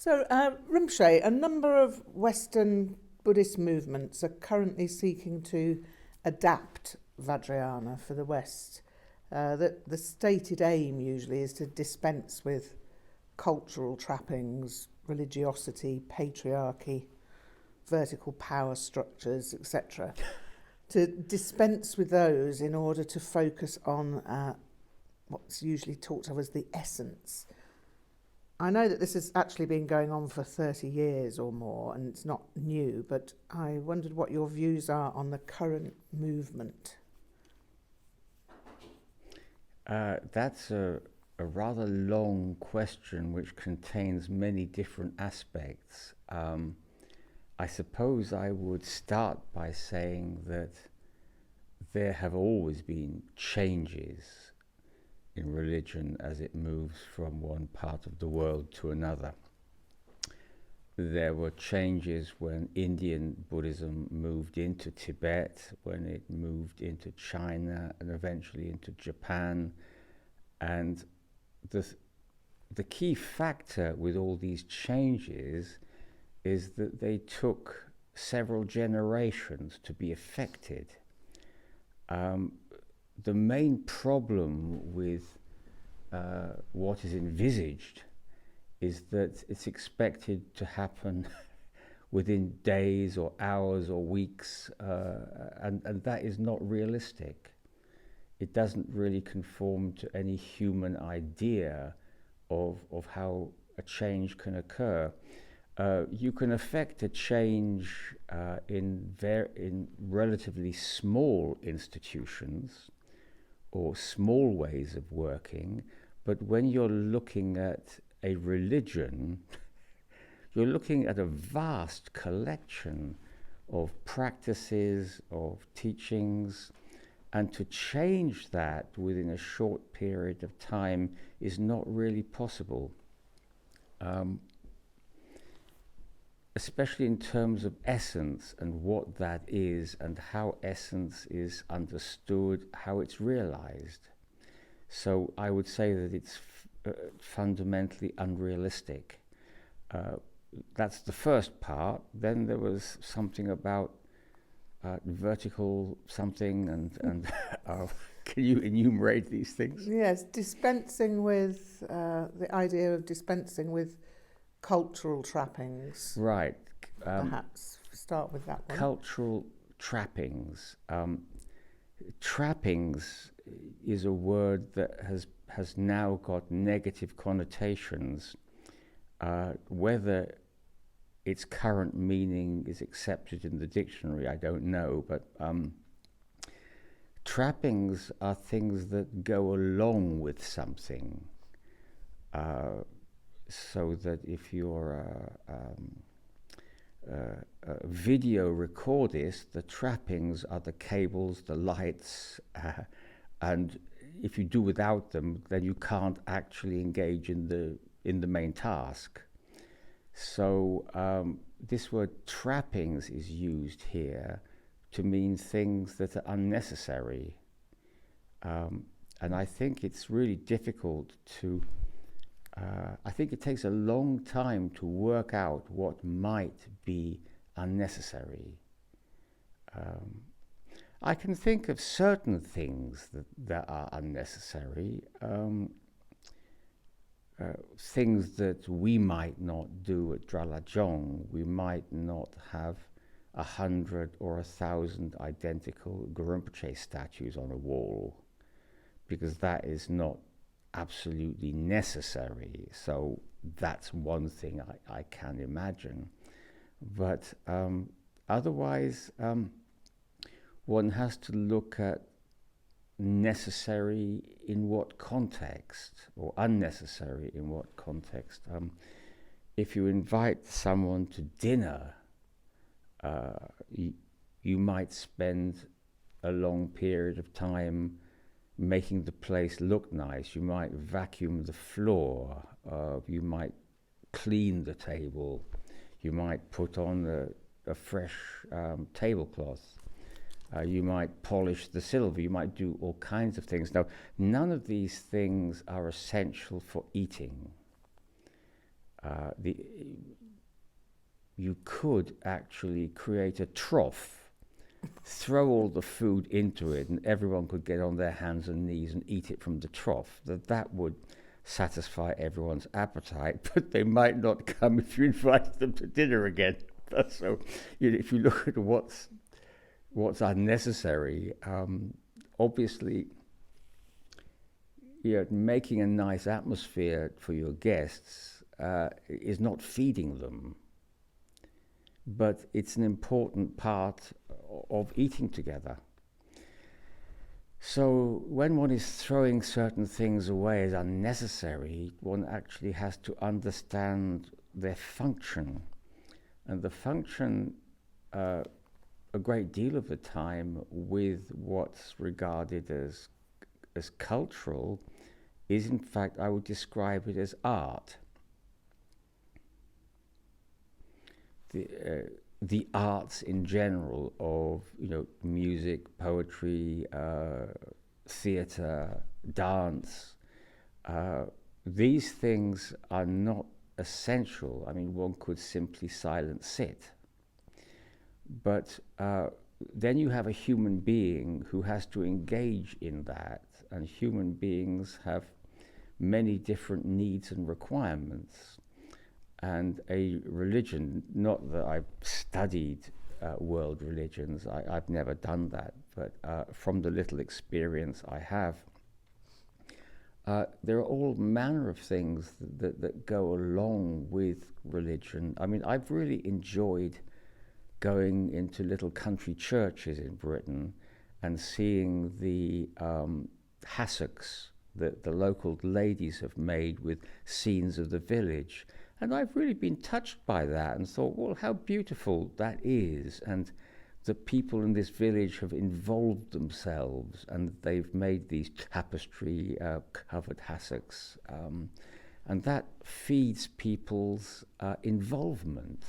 So, Rinpoche, a number of Western Buddhist movements are currently seeking to adapt Vajrayana for the West. The stated aim usually is to dispense with cultural trappings, religiosity, patriarchy, vertical power structures, etc. To dispense with those in order to focus on what's usually talked of as the essence. I know that this has actually been going on for 30 years or more, and it's not new, but I wondered what your views are on the current movement. That's a rather long question which contains many different aspects. I suppose I would start by saying that there have always been changes in religion as it moves from one part of the world to another. There were changes when Indian Buddhism moved into Tibet, when it moved into China and eventually into Japan. And the key factor with all these changes is that they took several generations to be effected. The main problem with what is envisaged is that it's expected to happen within days or hours or weeks, and that is not realistic. It doesn't really conform to any human idea of how a change can occur. You can affect a change in relatively small institutions or small ways of working, but when you're looking at a religion, you're looking at a vast collection of practices, of teachings, and to change that within a short period of time is not really possible. Especially in terms of essence and what that is and how essence is understood, how it's realized. So I would say that it's fundamentally unrealistic. That's the first part. Then there was something about vertical something and can you enumerate these things? Yes, dispensing with, the idea of dispensing with cultural trappings. Right. Perhaps start with that one. Cultural trappings. Trappings is a word that has now got negative connotations. Whether its current meaning is accepted in the dictionary, I don't know, but trappings are things that go along with something. So that if you're a video recordist, the trappings are the cables, the lights, and if you do without them, then you can't actually engage in the main task. So this word trappings is used here to mean things that are unnecessary. And I think it's really difficult to I think it takes a long time to work out what might be unnecessary. I can think of certain things that are unnecessary, things that we might not do at Dralajong. We might not have 100 or 1,000 identical Rinpoche statues on a wall, because that is not absolutely necessary. So that's one thing I can imagine. But otherwise, one has to look at necessary in what context, or unnecessary in what context. If you invite someone to dinner, you might spend a long period of time making the place look nice. You might vacuum the floor, you might clean the table, you might put on a fresh tablecloth, you might polish the silver, you might do all kinds of things. Now, none of these things are essential for eating. you could actually create a trough, throw all the food into it, and everyone could get on their hands and knees and eat it from the trough. That would satisfy everyone's appetite, but they might not come if you invite them to dinner again. So, if you look at what's unnecessary, obviously, making a nice atmosphere for your guests is not feeding them, but it's an important part of eating together. So when one is throwing certain things away as unnecessary, one actually has to understand their function. And the function, a great deal of the time, with what's regarded as cultural, is in fact, I would describe it as art. The arts in general of music, poetry, theatre, dance, these things are not essential. I mean, one could simply silent sit, but then you have a human being who has to engage in that, and human beings have many different needs and requirements. And a religion, not that I've studied world religions, I've never done that, but from the little experience I have, there are all manner of things that go along with religion. I mean, I've really enjoyed going into little country churches in Britain and seeing the hassocks that the local ladies have made with scenes of the village. And I've really been touched by that and thought, well, how beautiful that is. And the people in this village have involved themselves, and they've made these tapestry covered hassocks. And that feeds people's involvement.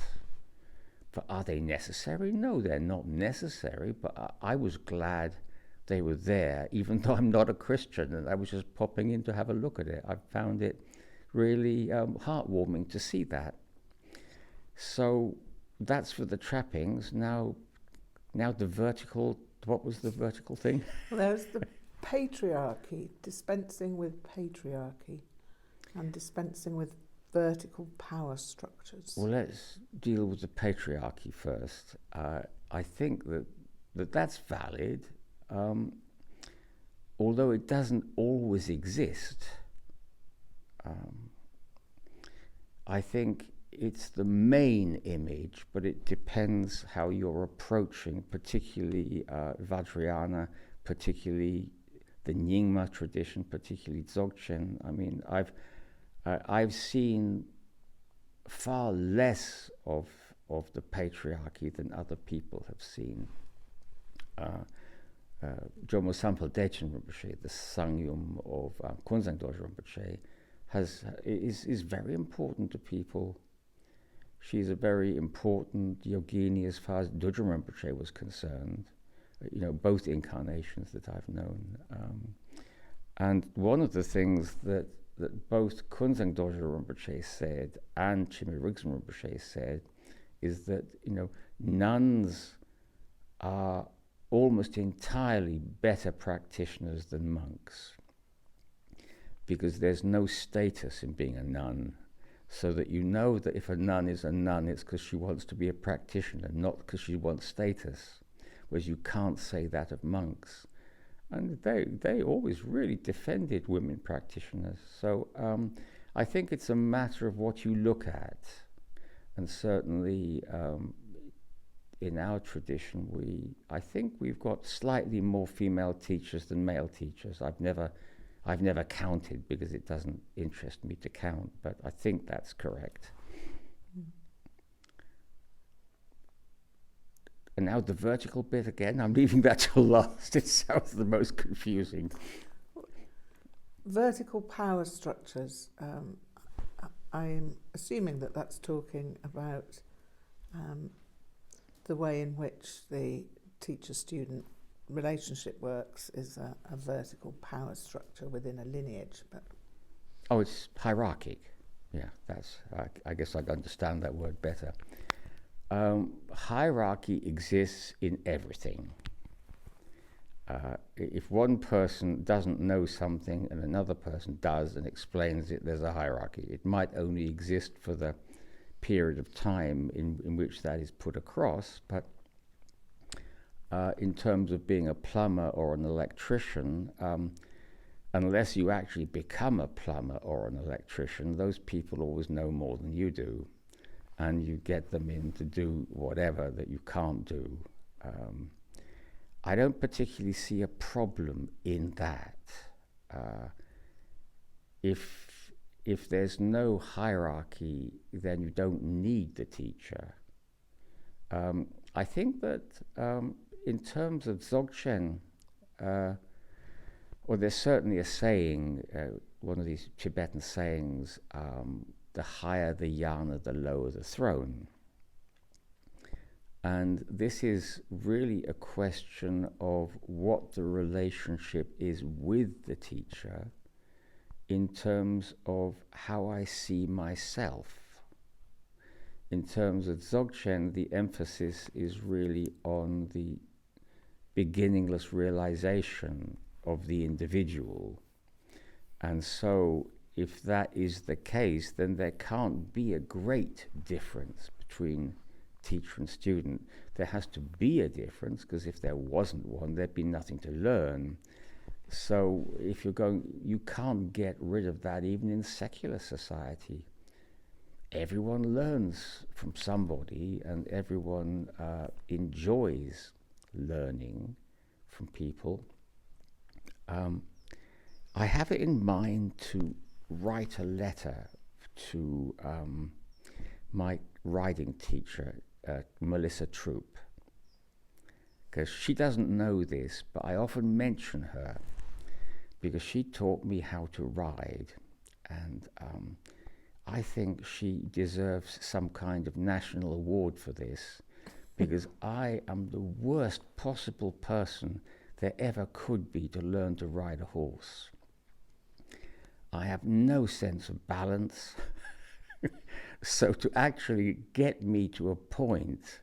But are they necessary? No, they're not necessary. But I was glad they were there, even though I'm not a Christian, and I was just popping in to have a look at it. I found it really heartwarming to see that. So that's for the trappings. Now the vertical, what was the vertical thing? Well, there's the patriarchy, dispensing with patriarchy, and dispensing with vertical power structures. Well, let's deal with the patriarchy first. I think that's valid, although it doesn't always exist. I think it's the main image, but it depends how you're approaching, particularly Vajrayana, particularly the Nyingma tradition, particularly Dzogchen. I mean, I've seen far less of the patriarchy than other people have seen. Jomo Sampal Dechen Rinpoche, the Sangyum of Kunzang Dorje Rinpoche, is very important to people. She's a very important yogini as far as Dudjom Rinpoche was concerned, both incarnations that I've known. And one of the things that both Kunzang Dorje Rinpoche said and Chime Rigzon Rinpoche said is that, nuns are almost entirely better practitioners than monks, because there's no status in being a nun, so that that if a nun is a nun, it's because she wants to be a practitioner, not because she wants status, whereas you can't say that of monks. And they always really defended women practitioners. So I think it's a matter of what you look at. And certainly in our tradition, I think we've got slightly more female teachers than male teachers. I've never counted because it doesn't interest me to count, but I think that's correct. And now the vertical bit again, I'm leaving that till last. It sounds the most confusing. Vertical power structures. I'm assuming that's talking about the way in which the teacher-student relationship works is a vertical power structure within a lineage. But it's hierarchic. Yeah, that's, I guess I'd understand that word better. Hierarchy exists in everything. If one person doesn't know something and another person does and explains it, there's a hierarchy. It might only exist for the period of time in which that is put across, but in terms of being a plumber or an electrician, unless you actually become a plumber or an electrician, those people always know more than you do, and you get them in to do whatever that you can't do. I don't particularly see a problem in that. If there's no hierarchy, then you don't need the teacher. I think that in terms of Dzogchen, well, there's certainly a saying, one of these Tibetan sayings, the higher the yana, the lower the throne. And this is really a question of what the relationship is with the teacher in terms of how I see myself. In terms of Dzogchen, the emphasis is really on the beginningless realization of the individual. And so if that is the case, then there can't be a great difference between teacher and student. There has to be a difference, because if there wasn't one, there'd be nothing to learn. So if you're going, you can't get rid of that even in secular society. Everyone learns from somebody, and everyone enjoys learning from people. I have it in mind to write a letter to my riding teacher, Melissa Troop, because she doesn't know this, but I often mention her because she taught me how to ride, and I think she deserves some kind of national award for this, because I am the worst possible person there ever could be to learn to ride a horse. I have no sense of balance. So to actually get me to a point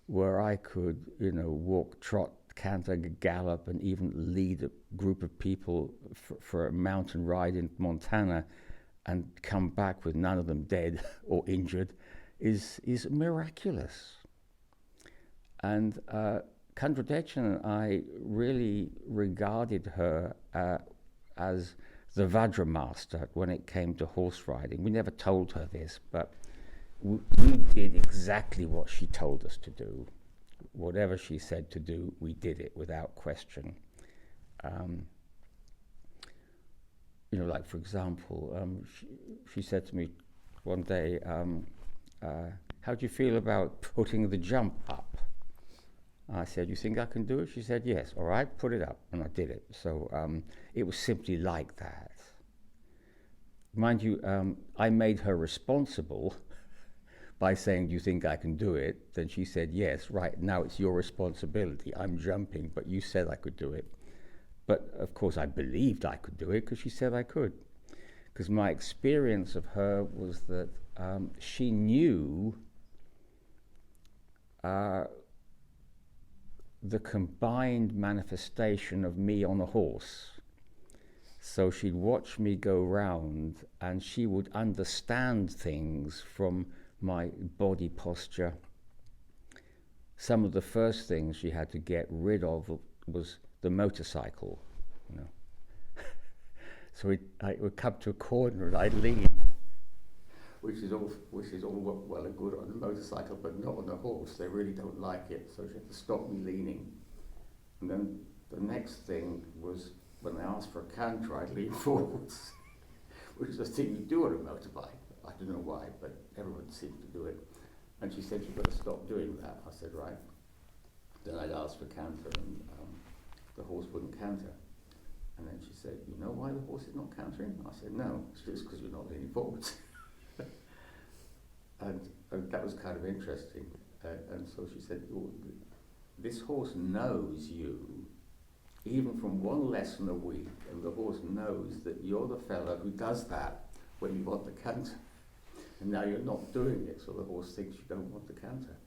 where I could, walk, trot, canter, gallop, and even lead a group of people for a mountain ride in Montana and come back with none of them dead or injured is miraculous. And Khandro Dechan and I really regarded her as the Vajra master when it came to horse riding. We never told her this, but we did exactly what she told us to do. Whatever she said to do, we did it without question. Like for example, she said to me one day, how do you feel about putting the jump up? I said, you think I can do it? She said, yes. All right, put it up. And I did it. So it was simply like that. Mind you, I made her responsible by saying, do you think I can do it? Then she said, yes, right, now it's your responsibility. I'm jumping, but you said I could do it. But of course I believed I could do it because she said I could. Because my experience of her was that she knew the combined manifestation of me on a horse. So she'd watch me go round and she would understand things from my body posture. Some of the first things she had to get rid of was the motorcycle, So I would come to a corner and I'd lean, which is all well and good on a motorcycle, but not on a horse. They really don't like it, so she had to stop me leaning. And then the next thing was when they asked for a canter, I'd lean forwards, which is a thing you do on a motorbike. I don't know why, but everyone seemed to do it. And she said, you've got to stop doing that. I said, right. Then I'd ask for canter, and the horse wouldn't canter. And then she said, you know why the horse is not cantering? I said, no, it's just because you're not leaning forwards. And that was kind of interesting. And so she said, this horse knows you, even from one lesson a week, and the horse knows that you're the fellow who does that when you want the canter. And now you're not doing it, so the horse thinks you don't want the canter.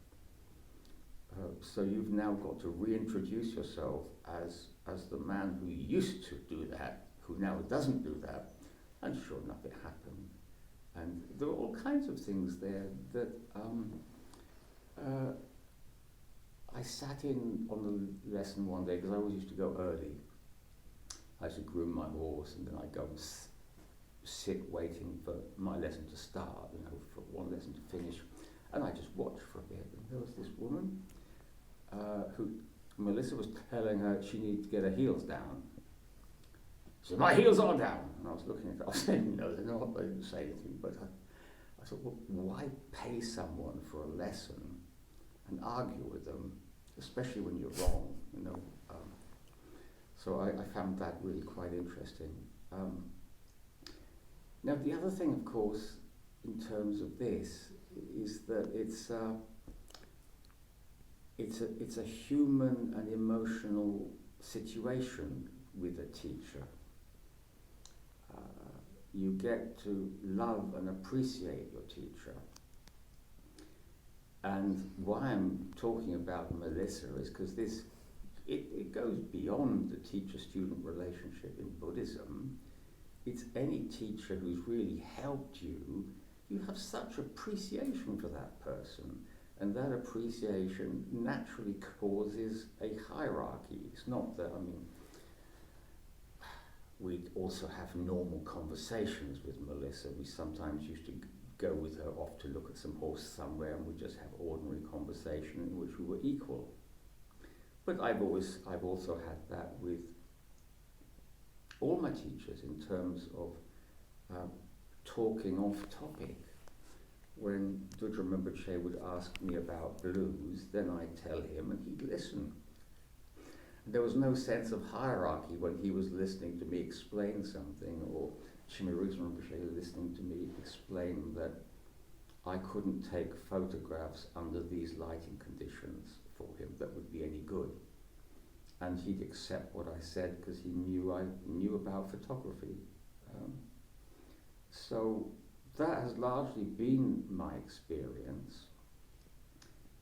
So you've now got to reintroduce yourself as the man who used to do that, who now doesn't do that, and sure enough it happened. And there were all kinds of things there that I sat in on the lesson one day, because I always used to go early. I used to groom my horse, and then I'd go and sit waiting for my lesson to start, for one lesson to finish. And I just watched for a bit, and there was this woman who Melissa was telling her she needed to get her heels down. She said, "My heels are down." And I was looking at her, I was saying, "No, they're not." I didn't say anything, but I thought, well, why pay someone for a lesson and argue with them, especially when you're wrong, So I found that really quite interesting. Now, the other thing, of course, in terms of this, is that it's a human and emotional situation with a teacher. You get to love and appreciate your teacher. And why I'm talking about Melissa is because it goes beyond the teacher-student relationship in Buddhism. It's any teacher who's really helped you. You have such appreciation for that person, and that appreciation naturally causes a hierarchy. It's not that, we'd also have normal conversations with Melissa. We sometimes used to go with her off to look at some horses somewhere, and we'd just have ordinary conversation in which we were equal. But I've also had that with all my teachers in terms of talking off topic. When Dudra Rinpoche would ask me about blues, then I'd tell him and he'd listen. There was no sense of hierarchy when he was listening to me explain something, or Chimarusa Rinpoche listening to me explain that I couldn't take photographs under these lighting conditions for him that would be any good. And he'd accept what I said because he knew I knew about photography. So that has largely been my experience.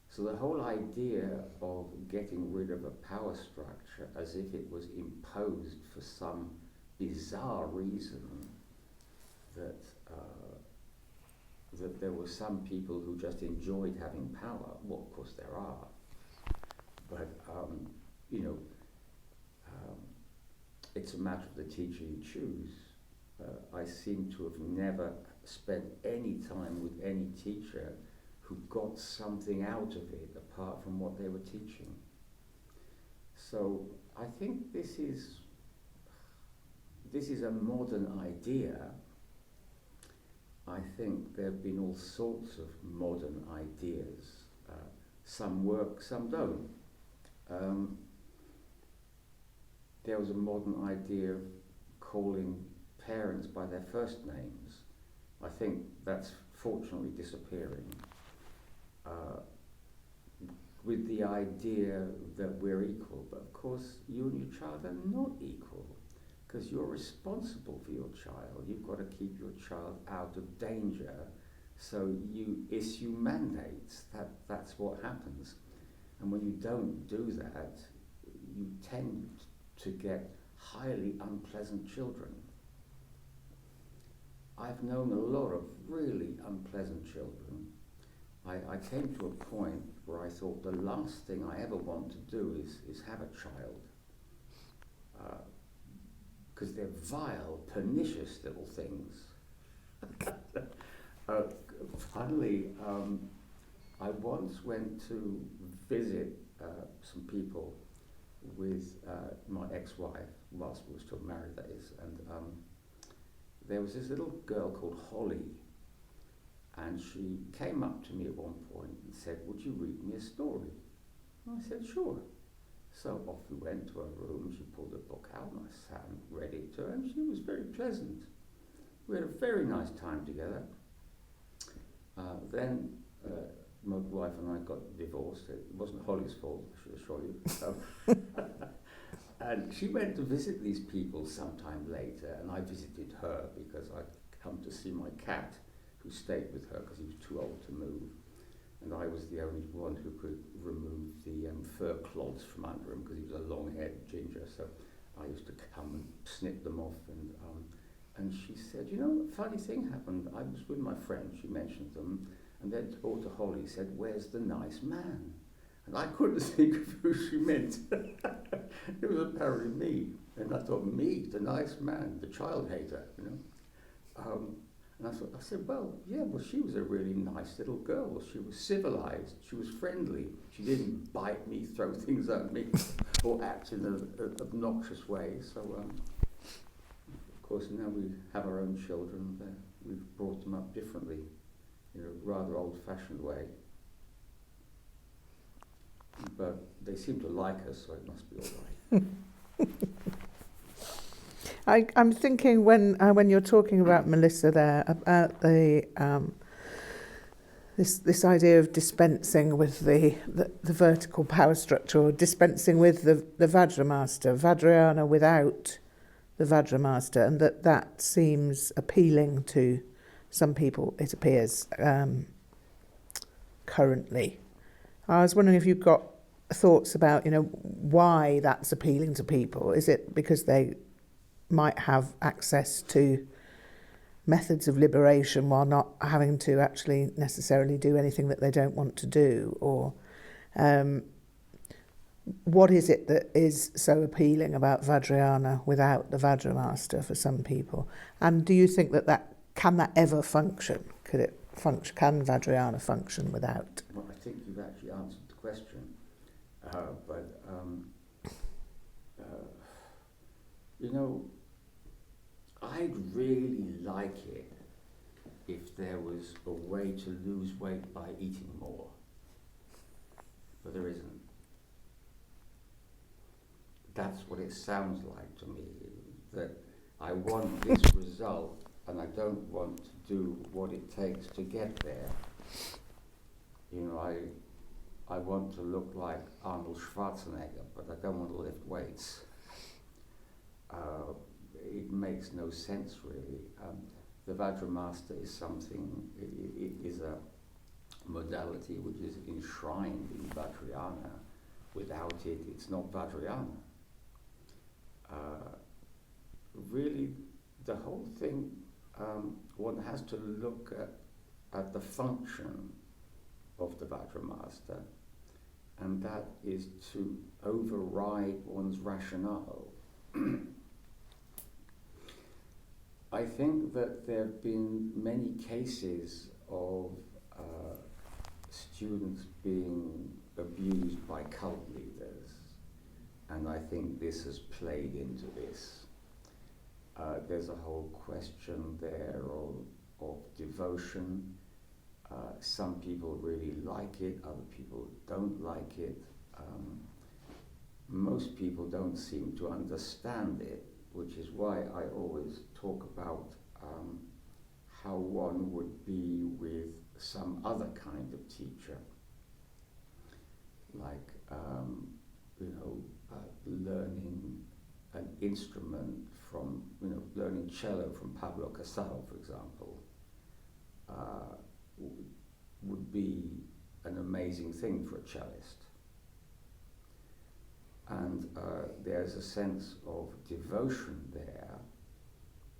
So the whole idea of getting rid of a power structure as if it was imposed for some bizarre reason, that there were some people who just enjoyed having power. Well, of course there are, but it's a matter of the teacher you choose. I seem to have never spent any time with any teacher who got something out of it apart from what they were teaching. So I think this is a modern idea. I think there have been all sorts of modern ideas. Some work, some don't. There was a modern idea of calling parents by their first names. I think that's fortunately disappearing. With the idea that we're equal, but of course you and your child are not equal, because you're responsible for your child. You've got to keep your child out of danger, so you issue mandates. That's what happens. And when you don't do that, you tend to get highly unpleasant children. I've known a lot of really unpleasant children. I came to a point where I thought the last thing I ever want to do is have a child. Because they're vile, pernicious little things. Finally, I once went to visit some people with my ex-wife, whilst we were still married, that is, and there was this little girl called Holly, and she came up to me at one point and said, "Would you read me a story?" And I said, "Sure." So off we went to her room. She pulled a book out and I sat and read it to her, and she was very pleasant. We had a very nice time together. Then my wife and I got divorced. It wasn't Holly's fault, I should assure you. And she went to visit these people sometime later, and I visited her because I'd come to see my cat, who stayed with her because he was too old to move. And I was the only one who could remove the fur clods from under him because he was a long-haired ginger. So I used to come and snip them off. And she said, you know, a funny thing happened. I was with my friend, she mentioned them, and then to Holly said, where's the nice man? And I couldn't think of who she meant. It was apparently me. And I thought, me, the nice man, the child hater, you know. And I said, well, yeah, well, she was a really nice little girl. She was civilized. She was friendly. She didn't bite me, throw things at me, or act in an obnoxious way. So, of course, now we have our own children. We've brought them up differently, in a rather old-fashioned way. But they seem to like us, so it must be all right. I'm thinking when you're talking about Melissa there about the this idea of dispensing with the vertical power structure, or dispensing with the Vajra master, Vajrayana without the Vajra master, and that seems appealing to some people, it appears, currently. I was wondering if you've got thoughts about, you know, why that's appealing to people. Is it because they might have access to methods of liberation while not having to actually necessarily do anything that they don't want to do? Or what is it that is so appealing about Vajrayana without the Vajra master for some people? And do you think can that ever function? Could it function? Can Vajrayana function without? Well, I think you've actually answered the question. You know, I'd really like it if there was a way to lose weight by eating more, but there isn't. That's what it sounds like to me, that I want this result and I don't want to do what it takes to get there. You know, I want to look like Arnold Schwarzenegger, but I don't want to lift weights. It makes no sense, really. The Vajra Master is something, it is a modality which is enshrined in Vajrayana. Without it, it's not Vajrayana. Really, the whole thing, one has to look at the function of the Vajra Master, and that is to override one's rationale. I think that there have been many cases of students being abused by cult leaders, and I think this has played into this. There's a whole question there of devotion. Some people really like it, other people don't like it. Most people don't seem to understand it, which is why I always talk about how one would be with some other kind of teacher, like learning an instrument from, learning cello from Pablo Casal, for example, would be an amazing thing for a cellist. And there's a sense of devotion there.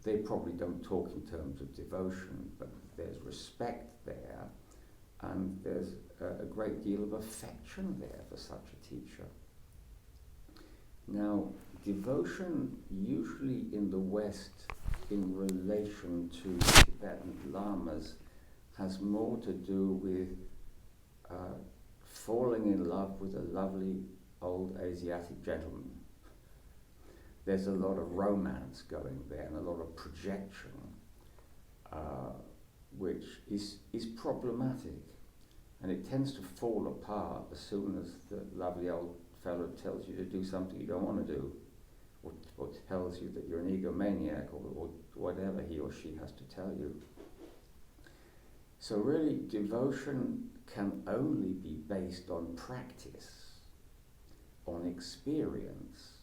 They probably don't talk in terms of devotion, but there's respect there, and there's a great deal of affection there for such a teacher. Now, devotion usually in the West in relation to Tibetan lamas has more to do with falling in love with a lovely old Asiatic gentleman. There's a lot of romance going there and a lot of projection, which is problematic, and it tends to fall apart as soon as the lovely old fellow tells you to do something you don't want to do, or tells you that you're an egomaniac, or whatever he or she has to tell you. So really, devotion can only be based on practice, on experience.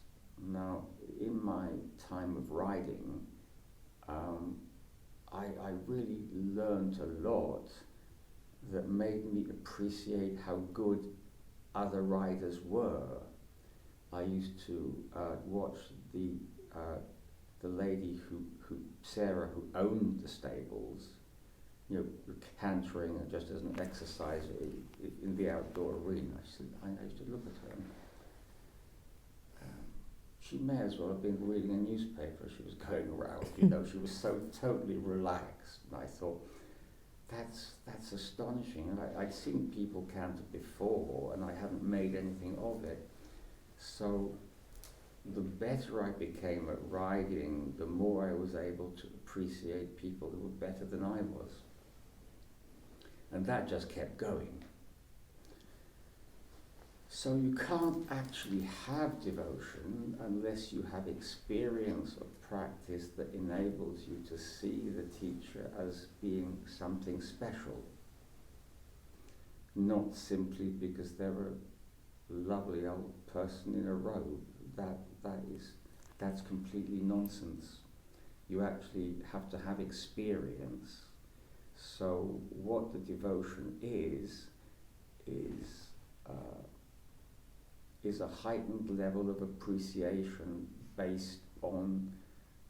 Now, in my time of writing, I really learned a lot that made me appreciate how good other riders were. I used to watch the lady Sarah, who owned the stables, cantering just as an exercise in the outdoor arena. I used to look at her. She may as well have been reading a newspaper as she was going around. She was so totally relaxed. And I thought, that's astonishing. And I'd seen people canter before, and I hadn't made anything of it. So the better I became at riding, the more I was able to appreciate people who were better than I was. And that just kept going. So you can't actually have devotion unless you have experience of practice that enables you to see the teacher as being something special, not simply because they're a lovely old person in a robe. That's completely nonsense. You actually have to have experience. So what the devotion is a heightened level of appreciation based on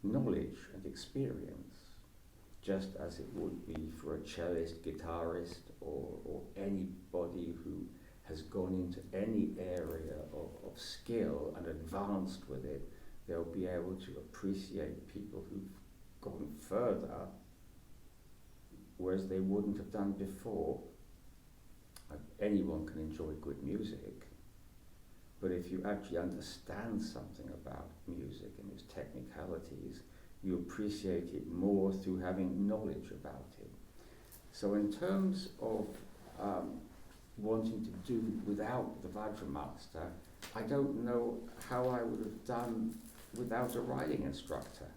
knowledge and experience, just as it would be for a cellist, guitarist, or anybody who has gone into any area of skill and advanced with it. They'll be able to appreciate people who've gone further, whereas they wouldn't have done before. Anyone can enjoy good music, but if you actually understand something about music and its technicalities, you appreciate it more through having knowledge about it. So in terms of wanting to do without the Vajra master, I don't know how I would have done without a riding instructor.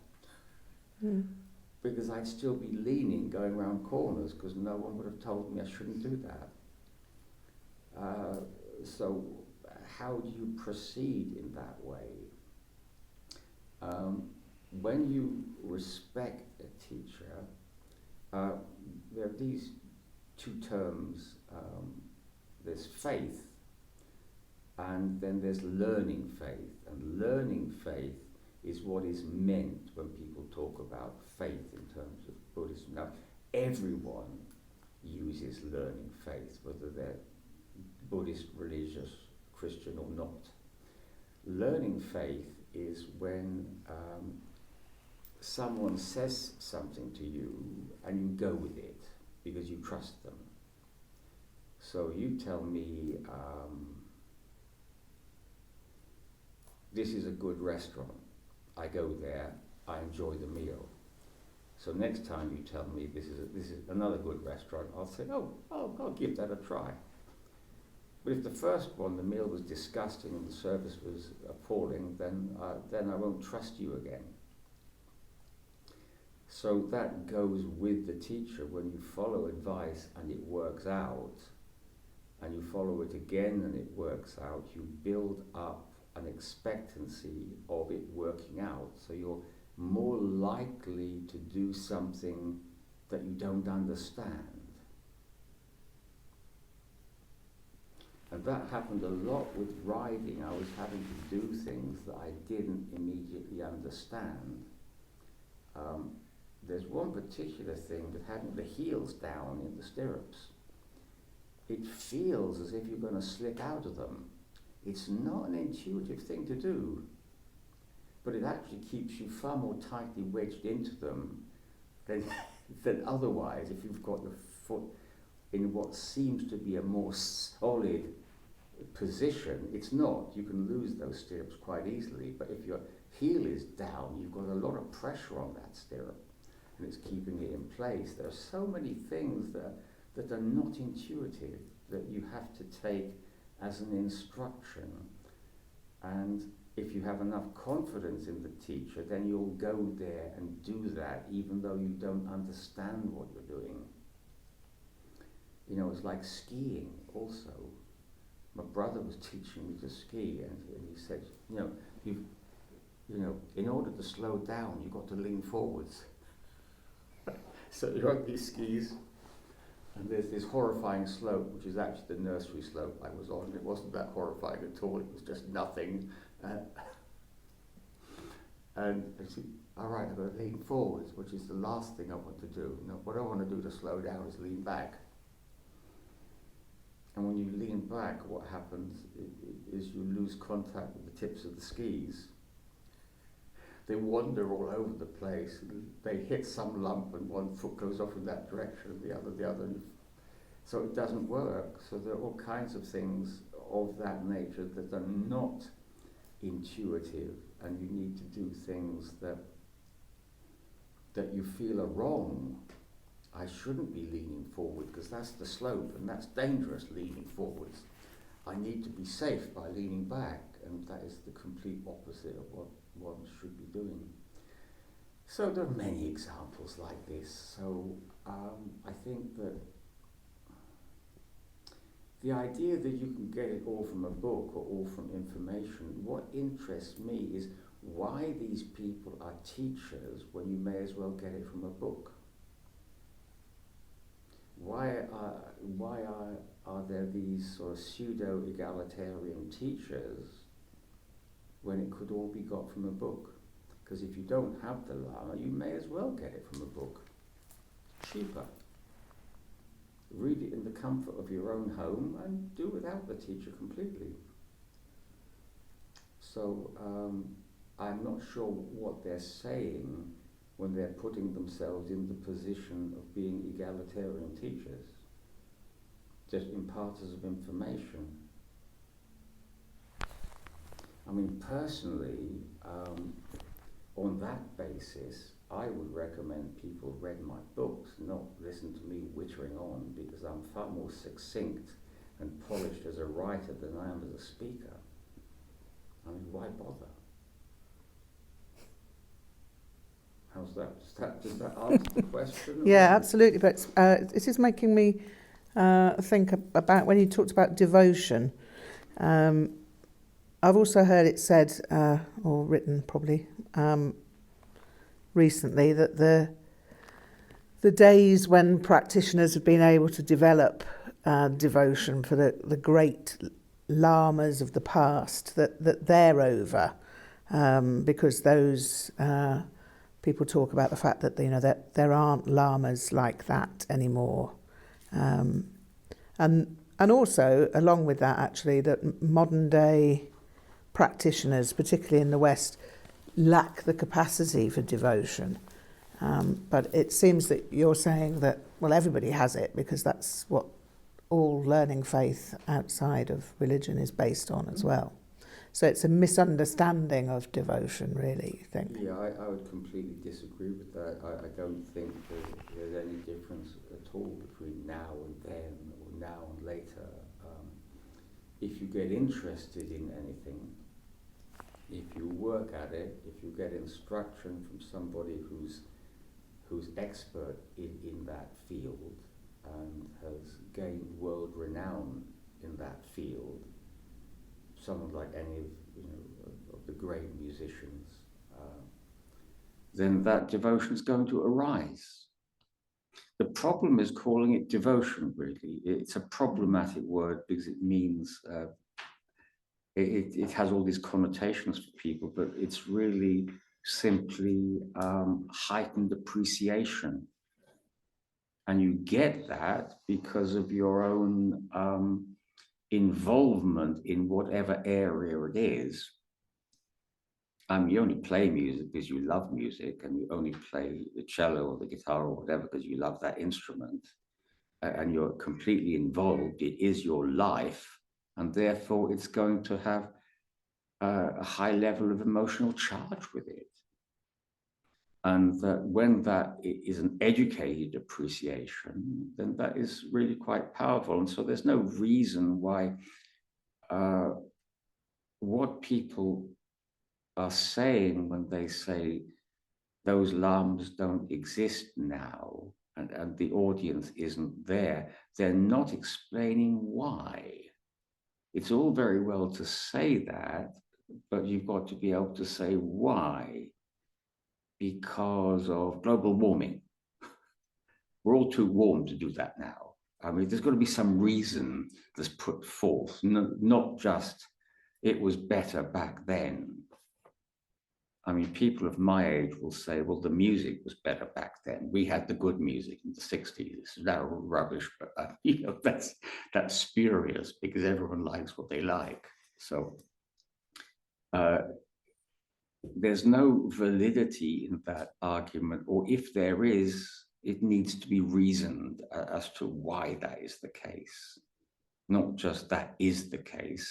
Because I'd still be leaning, going around corners, because no one would have told me I shouldn't do that. So how do you proceed in that way? When you respect a teacher, there are these two terms. There's faith, and then there's learning faith. And learning faith is what is meant when people talk about faith in terms of Buddhism. Now, everyone uses learning faith, whether they're Buddhist, religious, Christian or not. Learning faith is when someone says something to you and you go with it because you trust them. So you tell me, this is a good restaurant. I go there, I enjoy the meal. So next time you tell me this is another good restaurant, I'll say, I'll give that a try. But if the first one, the meal was disgusting and the service was appalling, then I won't trust you again. So that goes with the teacher. When you follow advice and it works out, and you follow it again and it works out, you build up an expectancy of it working out. So you're more likely to do something that you don't understand. And that happened a lot with riding. I was having to do things that I didn't immediately understand. There's one particular thing that having the heels down in the stirrups. It feels as if you're going to slip out of them. It's not an intuitive thing to do, but it actually keeps you far more tightly wedged into them than otherwise if you've got the foot in what seems to be a more solid position. It's not. You can lose those stirrups quite easily, but if your heel is down, you've got a lot of pressure on that stirrup, and it's keeping it in place. There are so many things that are not intuitive that you have to take as an instruction. And if you have enough confidence in the teacher, then you'll go there and do that even though you don't understand what you're doing. It's like skiing also. My brother was teaching me to ski, and he said, in order to slow down, you've got to lean forwards. So you're on these skis, and there's this horrifying slope, which is actually the nursery slope I was on. It wasn't that horrifying at all, it was just nothing. And I said, all right, I've got to lean forwards, which is the last thing I want to do. Now, what I want to do to slow down is lean back. And when you lean back, what happens is you lose contact with the tips of the skis. They wander all over the place. They hit some lump and one foot goes off in that direction and the other. So it doesn't work. So there are all kinds of things of that nature that are not intuitive, and you need to do things that you feel are wrong. I shouldn't be leaning forward because that's the slope and that's dangerous, leaning forwards. I need to be safe by leaning back, and that is the complete opposite of what one should be doing. So there are many examples like this. So I think that the idea that you can get it all from a book or all from information, what interests me is why these people are teachers when you may as well get it from a book. Why are there these sort of pseudo-egalitarian teachers when it could all be got from a book? Because if you don't have the Lama, you may as well get it from a book. Cheaper. Read it in the comfort of your own home and do without the teacher completely. So I'm not sure what they're saying when they're putting themselves in the position of being egalitarian teachers, just imparters of information. I mean, personally, on that basis, I would recommend people read my books, not listen to me wittering on, because I'm far more succinct and polished as a writer than I am as a speaker. I mean, why bother? How's that? Does that answer the question? Yeah, absolutely. But it is making me think about when you talked about devotion. I've also heard it said, or written probably, recently, that the days when practitioners have been able to develop devotion for the great lamas of the past, that they're over, because those people talk about the fact that that there aren't lamas like that anymore, and also along with that, actually, that modern day practitioners, particularly in the West, lack the capacity for devotion. But it seems that you're saying that, well, everybody has it because that's what all learning faith outside of religion is based on as well. So it's a misunderstanding of devotion, really, you think? Yeah, I would completely disagree with that. I don't think there's any difference at all between now and then or now and later. If you get interested in anything, if you work at it, if you get instruction from somebody who's expert in that field and has gained world renown in that field, someone like any of the great musicians, then that devotion is going to arise. The problem is calling it devotion, really. It's a problematic word because it means it has all these connotations for people, but it's really simply heightened appreciation. And you get that because of your own involvement in whatever area it is. You only play music because you love music, and you only play the cello or the guitar or whatever because you love that instrument, and you're completely involved. It is your life, and therefore it's going to have a high level of emotional charge with it. And that when that is an educated appreciation, then that is really quite powerful. And so there's no reason why what people are saying when they say those lamas don't exist now and the audience isn't there, they're not explaining why. It's all very well to say that, but you've got to be able to say why. Because of global warming. We're all too warm to do that now. I mean, there's got to be some reason that's put forth, not just it was better back then. I mean, people of my age will say, well, the music was better back then. We had the good music in the 60s. This is now rubbish, but you know, that's spurious because everyone likes what they like. So there's no validity in that argument, or if there is, it needs to be reasoned as to why that is the case. Not just that is the case,